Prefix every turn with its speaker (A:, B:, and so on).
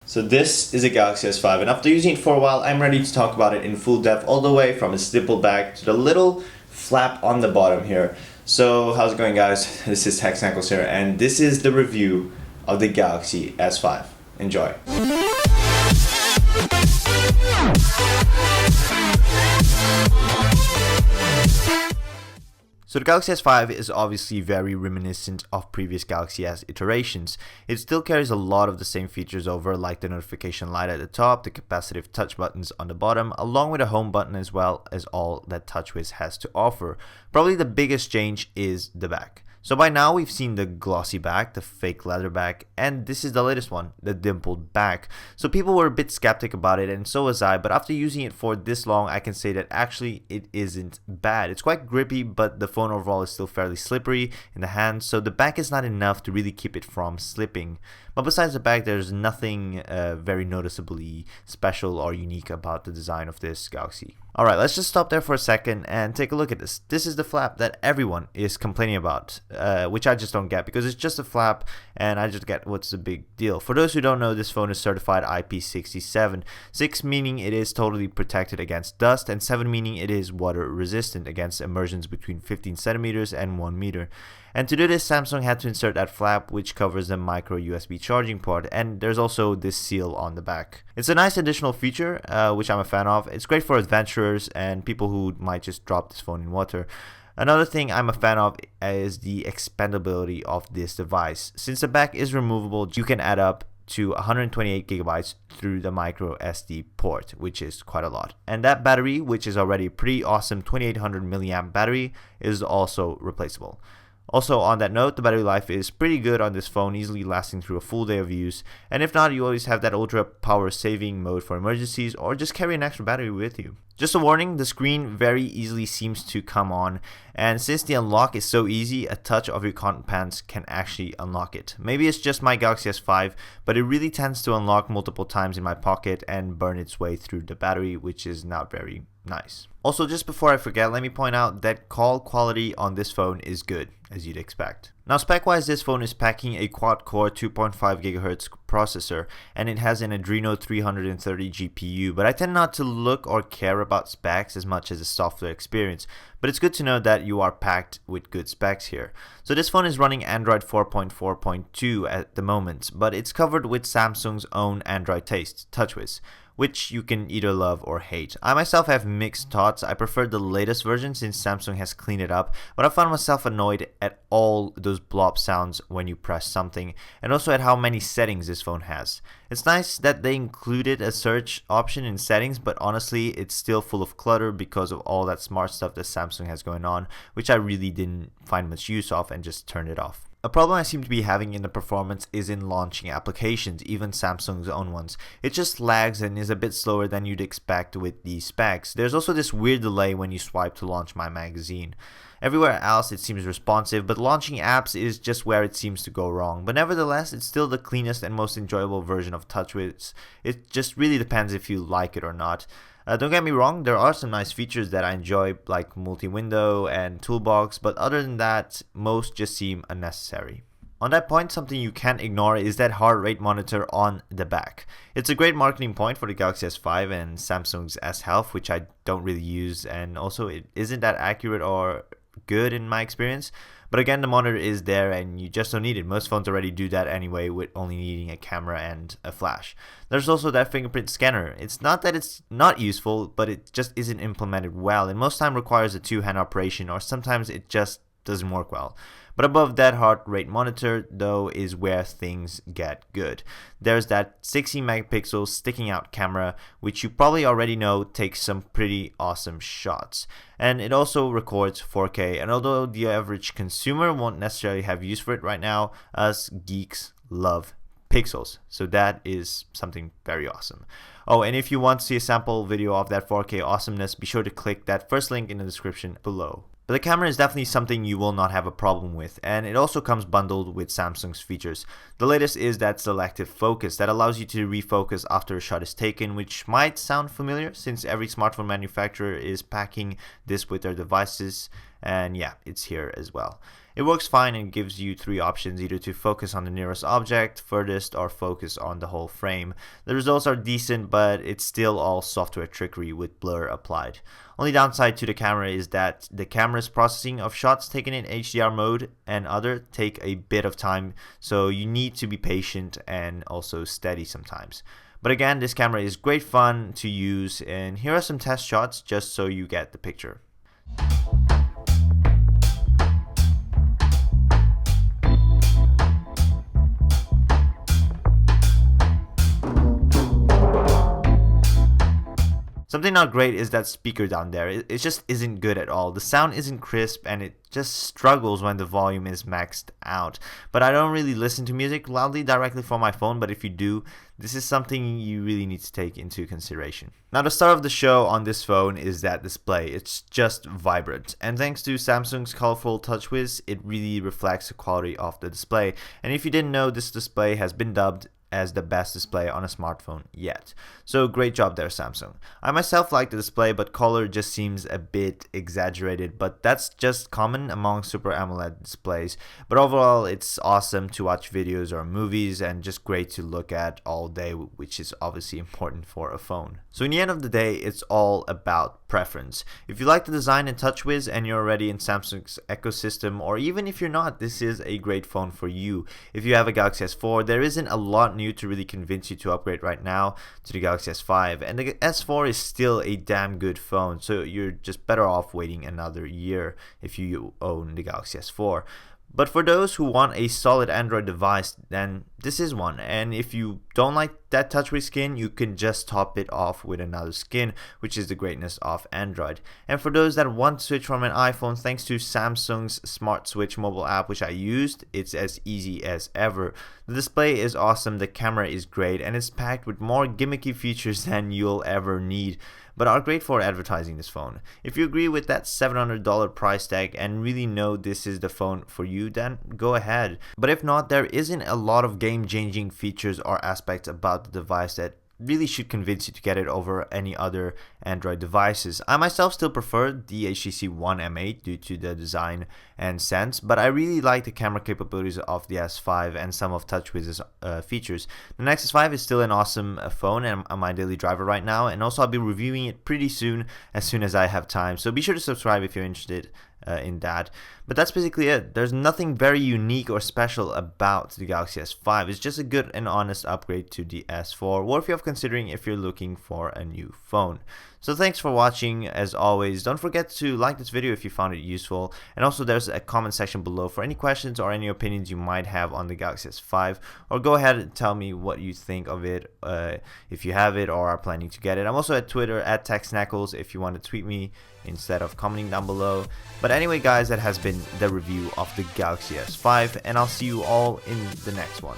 A: So this is a Galaxy S5, and after using it for a while, I'm ready to talk about it in full depth, all the way from its dimple back to the little flap on the bottom here. So how's it going, guys? This is TechSnackles here, and this is the review of the Galaxy S5. Enjoy. So the Galaxy S5 is obviously very reminiscent of previous Galaxy S iterations. It still carries a lot of the same features over, like the notification light at the top, the capacitive touch buttons on the bottom, along with a home button, as well as all that TouchWiz has to offer. Probably the biggest change is the back. So by now we've seen the glossy back, the fake leather back, and this is the latest one, the dimpled back. So people were a bit skeptic about it, and so was I, but after using it for this long, I can say that actually it isn't bad. It's quite grippy, but the phone overall is still fairly slippery in the hand, so the back is not enough to really keep it from slipping. But besides the back, there's nothing very noticeably special or unique about the design of this Galaxy. Alright, let's just stop there for a second and take a look at this. This is the flap that everyone is complaining about, which I just don't get, because it's just a flap and I just get what's the big deal. For those who don't know, this phone is certified IP67, 6 meaning it is totally protected against dust, and 7 meaning it is water resistant against immersions between 15 centimeters and 1 meter. And to do this, Samsung had to insert that flap, which covers the micro USB charging port, and there's also this seal on the back. It's a nice additional feature, which I'm a fan of. It's great for adventurers and people who might just drop this phone in water. Another thing I'm a fan of is the expandability of this device. Since the back is removable, you can add up to 128 gigabytes through the micro SD port, which is quite a lot. And that battery, which is already a pretty awesome 2800 milliamp battery, is also replaceable. Also, on that note, the battery life is pretty good on this phone, easily lasting through a full day of use. And if not, you always have that ultra power saving mode for emergencies, or just carry an extra battery with you. Just a warning, the screen very easily seems to come on, and since the unlock is so easy, a touch of your cotton pants can actually unlock it. Maybe it's just my Galaxy S5, but it really tends to unlock multiple times in my pocket and burn its way through the battery, which is not very nice. Also, just before I forget, let me point out that call quality on this phone is good, as you'd expect. Now, spec-wise, this phone is packing a quad-core 2.5 GHz processor, and it has an Adreno 330 GPU, but I tend not to look or care about specs as much as the software experience, but it's good to know that you are packed with good specs here. So this phone is running Android 4.4.2 at the moment, but it's covered with Samsung's own Android taste, TouchWiz, which you can either love or hate. I myself have mixed thoughts. I prefer the latest version since Samsung has cleaned it up, but I found myself annoyed at all those blob sounds when you press something, and also at how many settings this phone has. It's nice that they included a search option in settings, but honestly, it's still full of clutter because of all that smart stuff that Samsung has going on, which I really didn't find much use of and just turned it off. A problem I seem to be having in the performance is in launching applications, even Samsung's own ones. It just lags and is a bit slower than you'd expect with these specs. There's also this weird delay when you swipe to launch My Magazine. Everywhere else it seems responsive, but launching apps is just where it seems to go wrong. But nevertheless, it's still the cleanest and most enjoyable version of TouchWiz. It just really depends if you like it or not. Don't get me wrong, there are some nice features that I enjoy, like multi-window and toolbox, but other than that, most just seem unnecessary. On that point, something you can't ignore is that heart rate monitor on the back. It's a great marketing point for the Galaxy S5 and Samsung's S Health, which I don't really use, and also it isn't that accurate or good in my experience. But again, the monitor is there and you just don't need it. Most phones already do that anyway, with only needing a camera and a flash. There's also that fingerprint scanner. It's not that it's not useful, but it just isn't implemented well, and most time requires a two-hand operation, or sometimes it just doesn't work well. But above that heart rate monitor, though, is where things get good. There's that 16 megapixel sticking out camera, which you probably already know takes some pretty awesome shots. And it also records 4K, and although the average consumer won't necessarily have use for it right now, us geeks love pixels. So that is something very awesome. Oh, and if you want to see a sample video of that 4K awesomeness, be sure to click that first link in the description below. But the camera is definitely something you will not have a problem with, and it also comes bundled with Samsung's features. The latest is that selective focus that allows you to refocus after a shot is taken, which might sound familiar since every smartphone manufacturer is packing this with their devices. and yeah, it's here as well. It works fine and gives you three options, either to focus on the nearest object, furthest, or focus on the whole frame. The results are decent, but it's still all software trickery with blur applied. Only downside to the camera is that the camera's processing of shots taken in HDR mode and other take a bit of time, so you need to be patient and also steady sometimes. But again, this camera is great fun to use, and here are some test shots just so you get the picture. Something not great is that speaker down there. It just isn't good at all. The sound isn't crisp and it just struggles when the volume is maxed out. But I don't really listen to music loudly directly from my phone, but if you do, this is something you really need to take into consideration. Now, the star of the show on this phone is that display. It's just vibrant. And thanks to Samsung's colorful TouchWiz, it really reflects the quality of the display. And if you didn't know, this display has been dubbed as the best display on a smartphone yet. So great job there, Samsung. I myself like the display, but color just seems a bit exaggerated, but that's just common among Super AMOLED displays. But overall, it's awesome to watch videos or movies and just great to look at all day, which is obviously important for a phone. So in the end of the day, it's all about preference. If you like the design and TouchWiz and you're already in Samsung's ecosystem, or even if you're not, this is a great phone for you. If you have a Galaxy S4, there isn't a lot new to really convince you to upgrade right now to the Galaxy S5, and the S4 is still a damn good phone, so you're just better off waiting another year if you own the Galaxy S4. But for those who want a solid Android device, then this is one. And if you don't like that TouchWiz skin, you can just top it off with another skin, which is the greatness of Android. And for those that want to switch from an iPhone, thanks to Samsung's Smart Switch mobile app, which I used, it's as easy as ever. The display is awesome, the camera is great, and it's packed with more gimmicky features than you'll ever need, but are great for advertising this phone. If you agree with that $700 price tag and really know this is the phone for you, then go ahead. But if not, there isn't a lot of game-changing features or aspects about the device that really should convince you to get it over any other Android devices. I myself still prefer the HTC One M8 due to the design and sense, but I really like the camera capabilities of the S5 and some of TouchWiz's features. The Nexus 5 is still an awesome phone and I'm my daily driver right now, and also I'll be reviewing it pretty soon as I have time, so be sure to subscribe if you're interested in that. But that's basically it. There's nothing very unique or special about the Galaxy S5. It's just a good and honest upgrade to the S4, worthy of considering if you're looking for a new phone. So thanks for watching. As always, don't forget to like this video if you found it useful, and also there's a comment section below for any questions or any opinions you might have on the Galaxy S5, or go ahead and tell me what you think of it, if you have it or are planning to get it. I'm also at Twitter at TechSnackles if you want to tweet me instead of commenting down below. But anyway guys, that has been the review of the Galaxy S5, and I'll see you all in the next one.